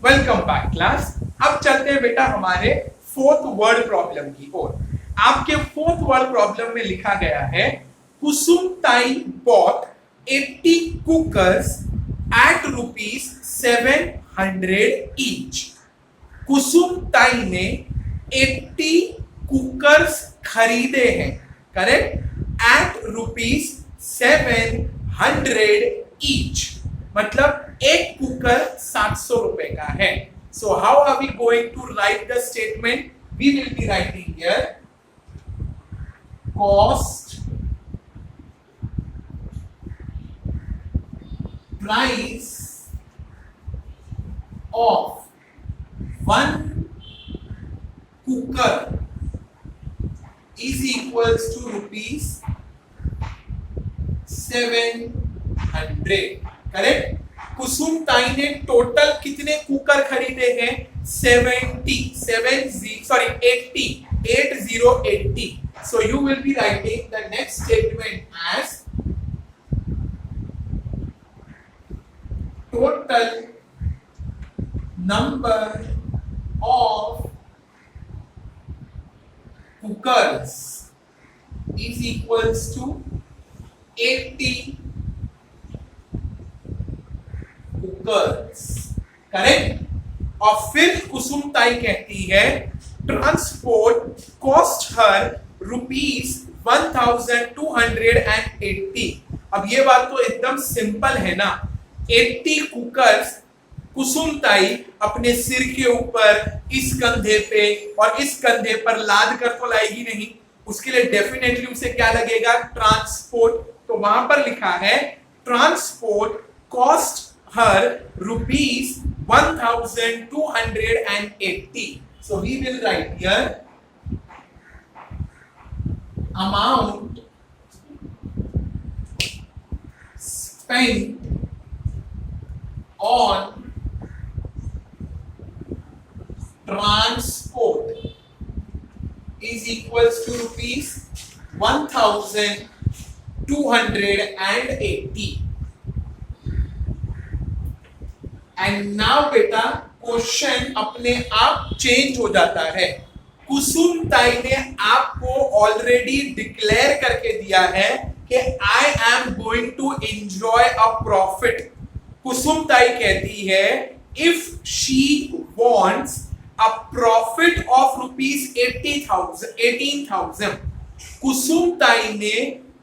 Welcome back class. अब चलते हैं बेटा हमारे फोर्थ वर्ड प्रॉब्लम की ओर। आपके फोर्थ वर्ड प्रॉब्लम में लिखा गया है Kusum tai bought 80 cookers at rupees 700 each. Kusum tai ने 80 कुकर्स खरीदे हैं, करेक्ट, एट रुपीज 700 ईच। मतलब एक कुकर 700 रुपए का है। So how are we going to write the statement? We will be writing here cost price of one cooker is equals to rupees 700। Correct. Kusum tai ने total कितने cooker खरीदे हैं? 80। So you will be writing the next statement as total number of cookers is equals to 80 cookers. Correct. और फिर कुसुम ताई कहती है transport cost हर rupees 1280। अब ये बात तो एकदम सिंपल है ना। 80 कुकर्स कुसुम ताई अपने सिर के ऊपर इस कंधे पे और इस कंधे पर लाद कर तो लाएगी नहीं, उसके लिए डेफिनेटली उसे क्या लगेगा? ट्रांसपोर्ट। तो वहां पर लिखा है transport cost her rupees 1280। So we will write here amount spent on transport is equals to rupees 1280। And now बेटा क्वेश्चन अपने आप चेंज हो जाता है। कुसुम ताई ने आपको ऑलरेडी डिक्लेयर करके दिया है कि I am going to enjoy a profit. Kusum tai कहती है if she wants a profit of rupees 18,000। Kusum tai ने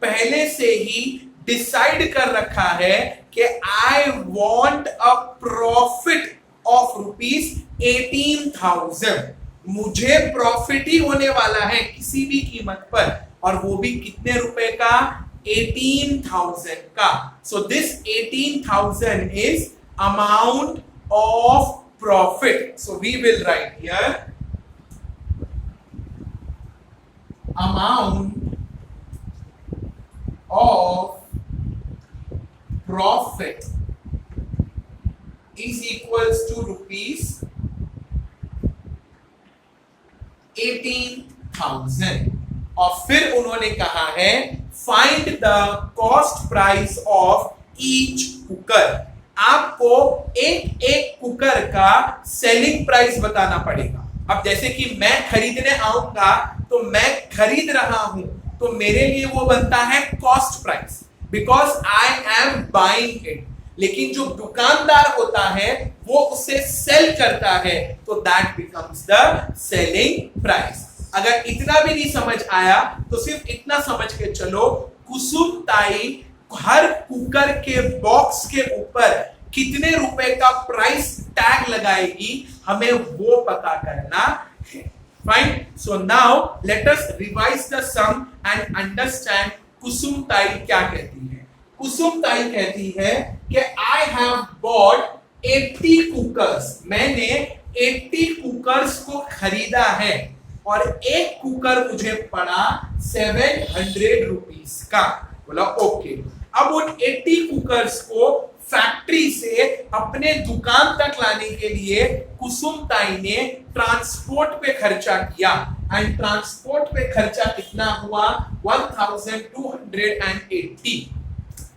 पहले से ही डिसाइड कर रखा है कि I want a profit of rupees 18,000। मुझे प्रॉफिट ही होने वाला है किसी भी कीमत पर, और वो भी कितने रुपए का? 18,000 का। So this 18,000 is amount of profit. So we will write here amount of profit is equals to rupees 18,000। और फिर उन्होंने कहा है find the cost price of each cooker. आपको एक एक कुकर का सेलिंग प्राइस बताना पड़ेगा। अब जैसे कि मैं खरीदने आऊंगा तो मैं खरीद रहा हूं, तो मेरे लिए वो बनता है cost price, because I am buying it. लेकिन जो दुकानदार होता है वो उसे सेल करता है, तो that becomes the selling price. अगर इतना भी नहीं समझ आया तो सिर्फ इतना समझ के चलो, कुसुम ताई हर कुकर के बॉक्स के ऊपर कितने रुपए का प्राइस टैग लगाएगी हमें वो पता करना है। Fine. So now let us revise the sum and understand Kusum tai क्या कहती है। कुसुम ताई कहती है कि आई हैव बॉट 80 कुकर्स। मैंने 80 कुकर्स को खरीदा है और एक कुकर मुझे पड़ा 700 रुपीज का। बोला ओके। अब उन 80 कुकर्स को फैक्ट्री से अपने दुकान तक लाने के लिए कुसुम ताई ने ट्रांसपोर्ट पे खर्चा किया, एंड ट्रांसपोर्ट पे खर्चा कितना हुआ? 1280।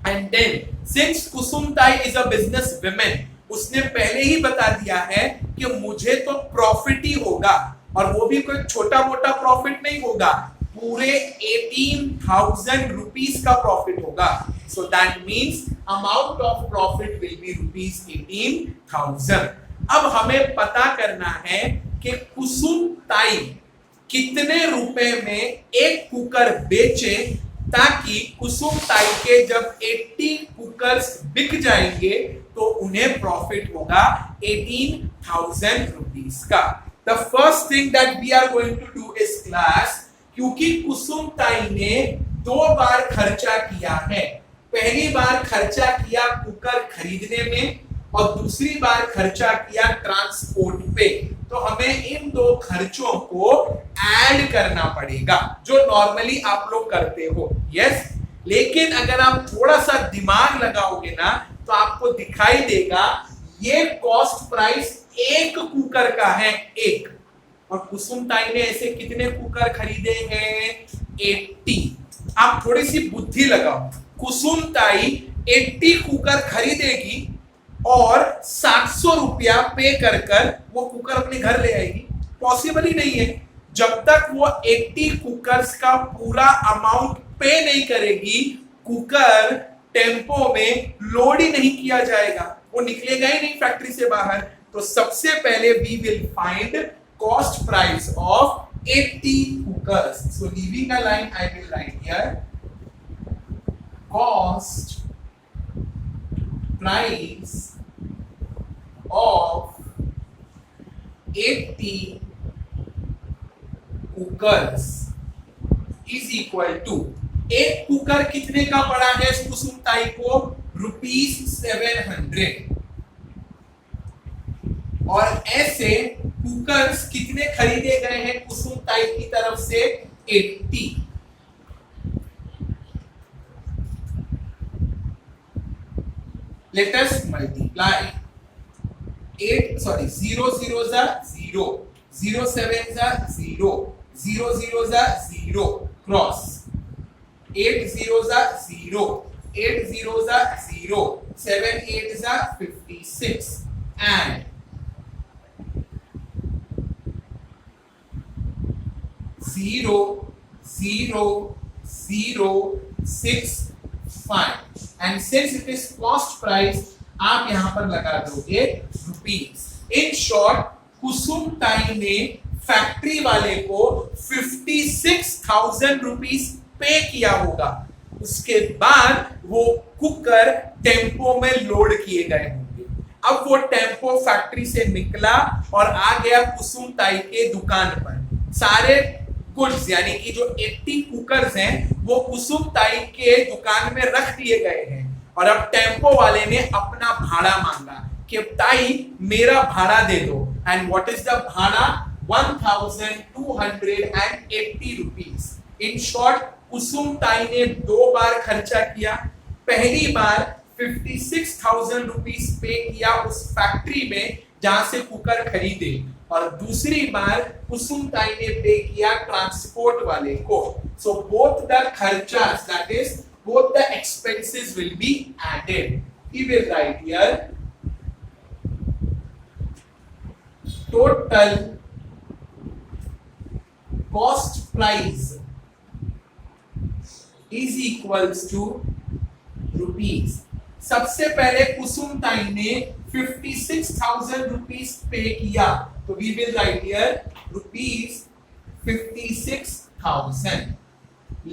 And then, since Kusum Tai is a business woman, उसने पहले ही बता दिया है कि मुझे तो प्रॉफिट ही होगा, और वो भी कोई छोटा मोटा प्रॉफिट नहीं होगा, पूरे 18,000 रुपीस का प्रॉफिट होगा। So that means amount of profit will be rupees 18,000। अब हमें पता करना है कि कुसुम ताई कितने रुपए में एक कुकर बेचे, ताकि कुसुम ताई के जब 80 कुकर्स बिक जाएंगे तो उन्हें प्रॉफिट होगा 18,000 रुपीस का। The first thing that we are going to do this class, क्योंकि कुसुम ताई ने 2 बार खर्चा किया है, पहली बार खर्चा किया कुकर खरीदने में और दूसरी बार खर्चा किया ट्रांसपोर्ट पे, तो हमें इन 2 खर्चों को ऐड करना पड़ेगा, जो नॉर्मली आप लोग करते हो। यस, लेकिन अगर आप थोड़ा सा दिमाग लगाओगे ना तो आपको दिखाई देगा ये कॉस्ट प्राइस एक कुकर का है, एक, और कुसुम ताई ने ऐसे कितने कुकर खरीदे हैं? 80। आप थोड़ी सी बुद्धि लगाओ, कुसुम ताई 80 कुकर खरीदेगी और 700 रुपया पे कर कर वो कुकर अपने घर ले आएगी? पॉसिबल ही नहीं है। जब तक वो 80 कुकर्स का पूरा अमाउंट पे नहीं करेगी, कुकर टेम्पो में लोड ही नहीं किया जाएगा, वो निकलेगा ही नहीं फैक्ट्री से बाहर। तो सबसे पहले we will find cost price of 80 cookers. So leaving a line, I will write here cost price of 80 cookers is equal to, एक कुकर कितने का पड़ा है कुसुम ताई को? ₹700। और ऐसे कुकर्स कितने खरीदे गए हैं कुसुम ताई की तरफ से? 80। Let us multiply 0 0s are 0, 0 7s are 0, 0 0s are 0, cross 8 0s are 0, 8 0s are 0, 7 8s are 56, and 0 0 0 6 5, and since it is cost price आप यहां पर लगा दोगे रुपीस। इन शॉर्ट कुसुम ताई ने फैक्ट्री वाले को 56,000 रुपीस पे किया होगा, उसके बाद वो कुकर टेम्पो में लोड किए गए होंगे। अब वो टेम्पो फैक्ट्री से निकला और आ गया कुसुम ताई के दुकान पर। सारे गुड्स यानी कि जो 80 कुकर्स हैं वो कुसुम ताई के दुकान में रख दिए गए हैं, और अब टेम्पो वाले ने अपना भाड़ा मांगा कि ताई मेरा भाड़ा दे दो। एंड व्हाट इज द भाड़ा? 1280 रुपीस। इन शॉर्ट कुसुम ताई ने 2 बार खर्चा किया। पहली बार 56,000 रुपीस पे किया उस फैक्ट्री में जहां से कुकर खरीदे, और दूसरी बार कुसुम ताई ने पे किया ट्रांसपोर्ट वाले को। सो बोथ द खर्चास, that is both the expenses will be added. We will write here total cost price is equals to rupees. सबसे पहले कुसुम ताई ने 56,000 रुपीस पे किया, तो we will write here rupees 56,000.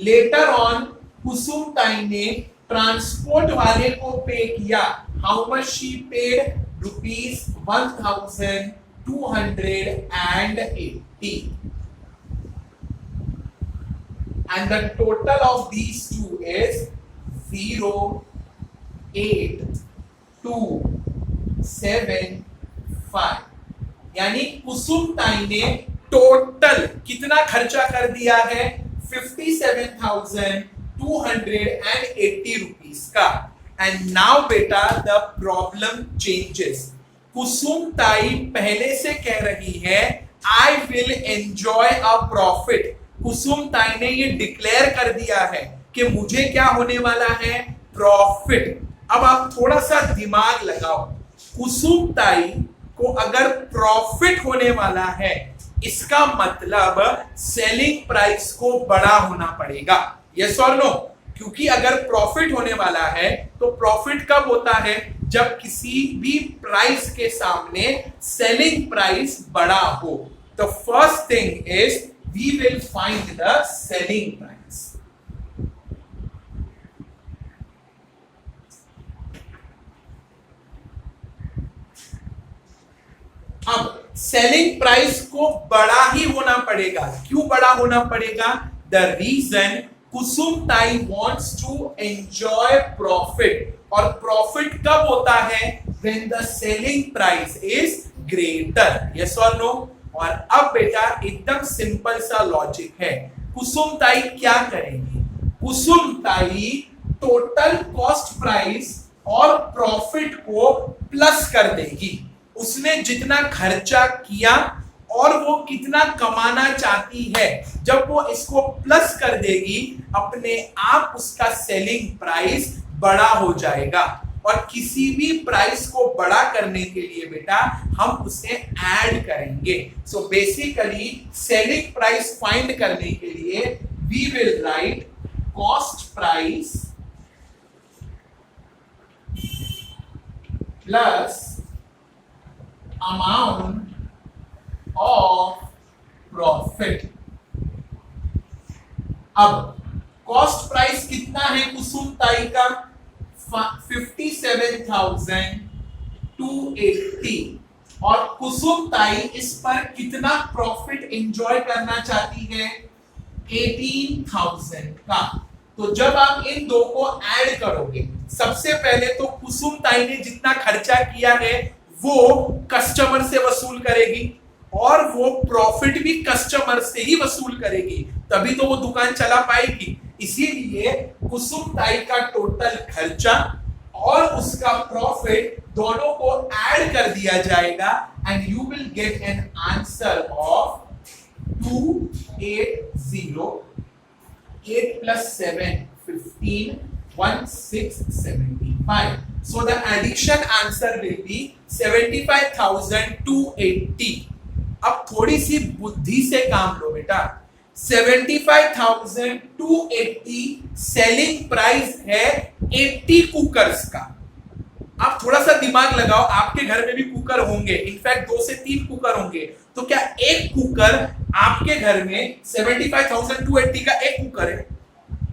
Later on कुसुम ताई ने ट्रांसपोर्ट वाले को पे किया। How much she paid? ₹1,280, and the total of these two is 08275। यानी कुसुम ताई ने टोटल कितना खर्चा कर दिया है? 57,280 रुपीस का। एंड नाउ बेटा the problem changes. Kusum tai पहले से कह रही है I will enjoy a profit. Kusum tai ने ये डिक्लेयर कर दिया है कि मुझे क्या होने वाला है? प्रॉफिट। अब आप थोड़ा सा दिमाग लगाओ, कुसुम ताई को अगर प्रॉफिट होने वाला है, इसका मतलब सेलिंग प्राइस को बड़ा होना पड़ेगा। यस और नो? क्योंकि अगर प्रॉफिट होने वाला है तो प्रॉफिट कब होता है? जब किसी भी प्राइस के सामने सेलिंग प्राइस बड़ा हो। तो first thing is we will find the selling price. अब सेलिंग प्राइस को बड़ा ही होना पड़ेगा। क्यों बड़ा होना पड़ेगा? द रीजन कुसुम ताई wants to enjoy profit, और प्रॉफिट कब होता है? when the selling price is greater. yes or no? और अब बेटा एकदम सिंपल सा लॉजिक है। कुसुम ताई क्या करेंगी? कुसुम ताई टोटल कॉस्ट प्राइस और प्रॉफिट को प्लस कर देगी। उसने जितना खर्चा किया और वो कितना कमाना चाहती है, जब वो इसको प्लस कर देगी अपने आप उसका सेलिंग प्राइस बड़ा हो जाएगा। और किसी भी प्राइस को बड़ा करने के लिए बेटा हम उसे ऐड करेंगे। So basically selling price find करने के लिए we will write cost price plus amount of profit. अब कॉस्ट प्राइस कितना है कुसुम ताई का? 57,280। और कुसुम ताई इस पर कितना प्रॉफिट एंजॉय करना चाहती है? 18,000 का। तो जब आप इन दो को ऐड करोगे, सबसे पहले तो कुसुम ताई ने जितना खर्चा किया है वो कस्टमर से वसूल करेगी, और वो प्रॉफिट भी कस्टमर से ही वसूल करेगी, तभी तो वो दुकान चला पाएगी। इसीलिए कुसुम ताई का टोटल खर्चा और उसका प्रॉफिट दोनों को ऐड कर दिया जाएगा and you will get an answer of 280। 8 plus 7 15 1675. So the addition answer will be 75,280. अब थोड़ी सी बुद्धि से काम लो बेटा। 75,280 सेलिंग प्राइस है 80 कुकर्स का। आप थोड़ा सा दिमाग लगाओ, आपके घर में भी कुकर होंगे, इनफैक्ट 2 से 3 कुकर होंगे। तो क्या एक कुकर आपके घर में 75,280 का एक कुकर है?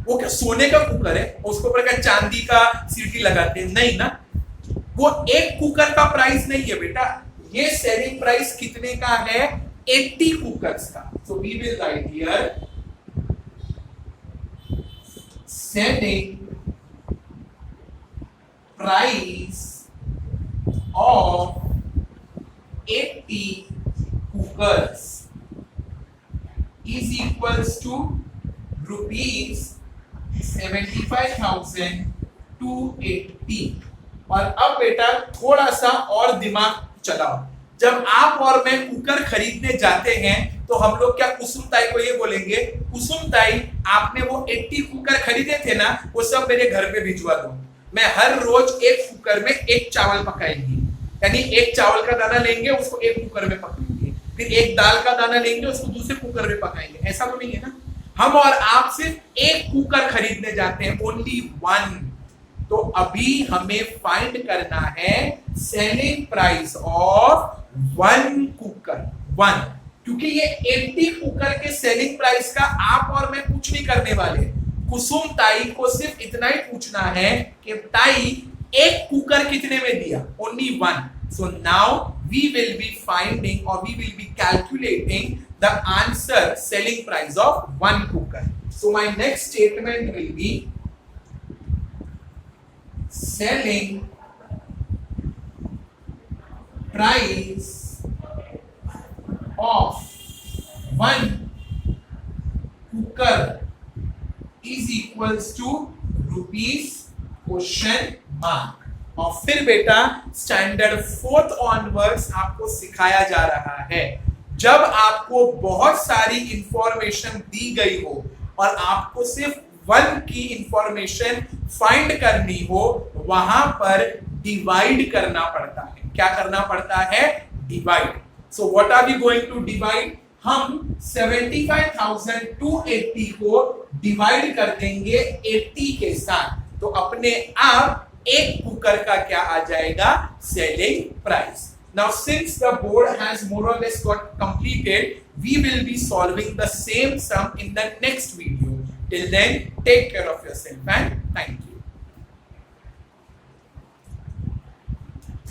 वो क्या सोने का कुकर है? उसके ऊपर क्या चांदी का सीटी लगाते हैं? नहीं ना, वो एक कुकर का प्राइस नहीं है बेटा। ये सेलिंग प्राइस कितने का है? 80 कुकर्स का। So we will write here selling price of 80 cookers is equals to rupees 75,280। और अब बेटा थोड़ा सा और दिमाग चलाओ। जब आप और मैं कुकर खरीदने जाते हैं तो हम लोग क्या कुसुम ताई को ये बोलेंगे, कुसुम ताई आपने वो 80 कुकर खरीदे थे ना, वो सब मेरे घर पे भिजवा दो। मैं हर रोज एक कुकर में एक चावल पकाएंगी, यानी एक चावल का दाना लेंगे उसको एक कुकर में पकाएंगे, फिर एक दाल का दाना लेंगे उसको दूसरे कुकर में पकाएंगे। ऐसा तो नहीं है ना। हम और आप सिर्फ एक कुकर खरीदने जाते हैं, ओनली वन। तो अभी हमें फाइंड करना है selling price of one cooker, one. क्योंकि ये 80 कुकर के सेलिंग प्राइस का आप और मैं कुछ नहीं करने वाले। कुसुम ताई को सिर्फ इतना ही पूछना है कि ताई एक कुकर कितने में दिया? Only one. So now we will be finding or we will be calculating the answer selling price of one cooker. So my next statement will be selling price of one cooker is equals to rupees question mark। और फिर बेटा standard 4th onwards आपको सिखाया जा रहा है। जब आपको बहुत सारी इंफॉर्मेशन दी गई हो और आपको सिर्फ वन की इंफॉर्मेशन फाइंड करनी हो, वहां पर डिवाइड करना पड़ता है। क्या करना पड़ता है, divide. So what are we going to divide, हम 75,000 टू 80 को डिवाइड कर देंगे 80 के साथ, तो अपने आप एक कुकर का क्या आ जाएगा, selling price. Now since the board has more or less got completed, we will be solving the same sum in the next video. Till then, take care of yourself and thank you.